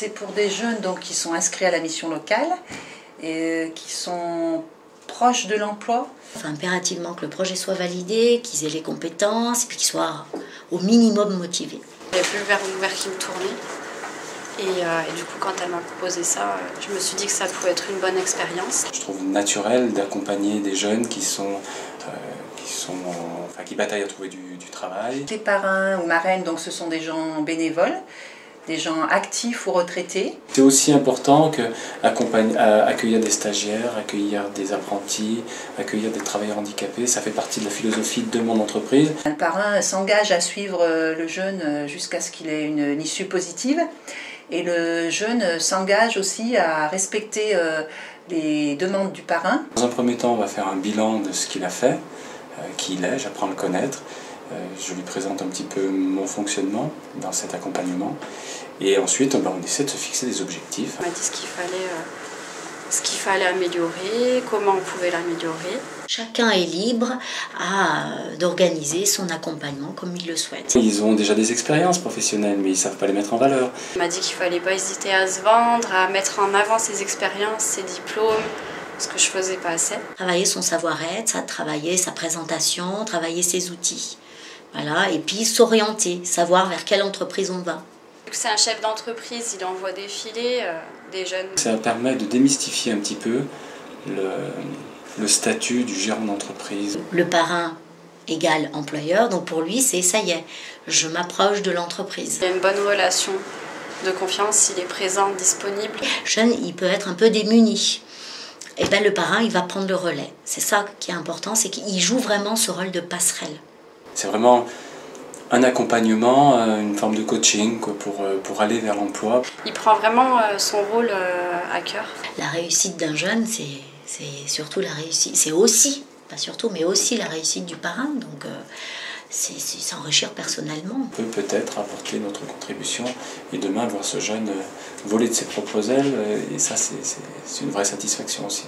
c'est pour des jeunes donc, qui sont inscrits à la mission locale et qui sont proches de l'emploi. Enfin, impérativement que le projet soit validé, qu'ils aient les compétences et puis qu'ils soient au minimum motivés. Il n'y avait plus le verre ouvert qui me tournait. Et du coup, quand elle m'a proposé ça, je me suis dit que ça pouvait être une bonne expérience. Je trouve naturel d'accompagner des jeunes qui bataillent à trouver du travail. Les parrains ou marraines, donc, ce sont des gens bénévoles, des gens actifs ou retraités. C'est aussi important qu'accueillir des stagiaires, accueillir des apprentis, accueillir des travailleurs handicapés. Ça fait partie de la philosophie de mon entreprise. Le parrain s'engage à suivre le jeune jusqu'à ce qu'il ait une issue positive. Et le jeune s'engage aussi à respecter les demandes du parrain. Dans un premier temps, on va faire un bilan de ce qu'il a fait, qui il est, j'apprends à le connaître. Je lui présente un petit peu mon fonctionnement dans cet accompagnement. Et ensuite, on essaie de se fixer des objectifs. On m'a dit ce qu'il fallait améliorer, comment on pouvait l'améliorer. Chacun est libre d'organiser son accompagnement comme il le souhaite. Ils ont déjà des expériences professionnelles, mais ils ne savent pas les mettre en valeur. On m'a dit qu'il ne fallait pas hésiter à se vendre, à mettre en avant ses expériences, ses diplômes, ce que je ne faisais pas assez. Travailler son savoir-être, travailler sa présentation, travailler ses outils. Voilà, et puis s'orienter, savoir vers quelle entreprise on va. C'est un chef d'entreprise, il envoie défiler des jeunes. Ça permet de démystifier un petit peu le statut du gérant d'entreprise. Le parrain égale employeur, donc pour lui c'est ça y est, je m'approche de l'entreprise. Il y a une bonne relation de confiance, il est présent, disponible. Jeune, il peut être un peu démuni. Et bien le parrain, il va prendre le relais. C'est ça qui est important, c'est qu'il joue vraiment ce rôle de passerelle. C'est vraiment un accompagnement, une forme de coaching pour aller vers l'emploi. Il prend vraiment son rôle à cœur. La réussite d'un jeune, c'est surtout la réussite, c'est aussi, pas surtout, mais aussi la réussite du parrain. Donc c'est s'enrichir personnellement. On peut peut-être apporter notre contribution et demain voir ce jeune voler de ses propres ailes. Et ça, c'est une vraie satisfaction aussi.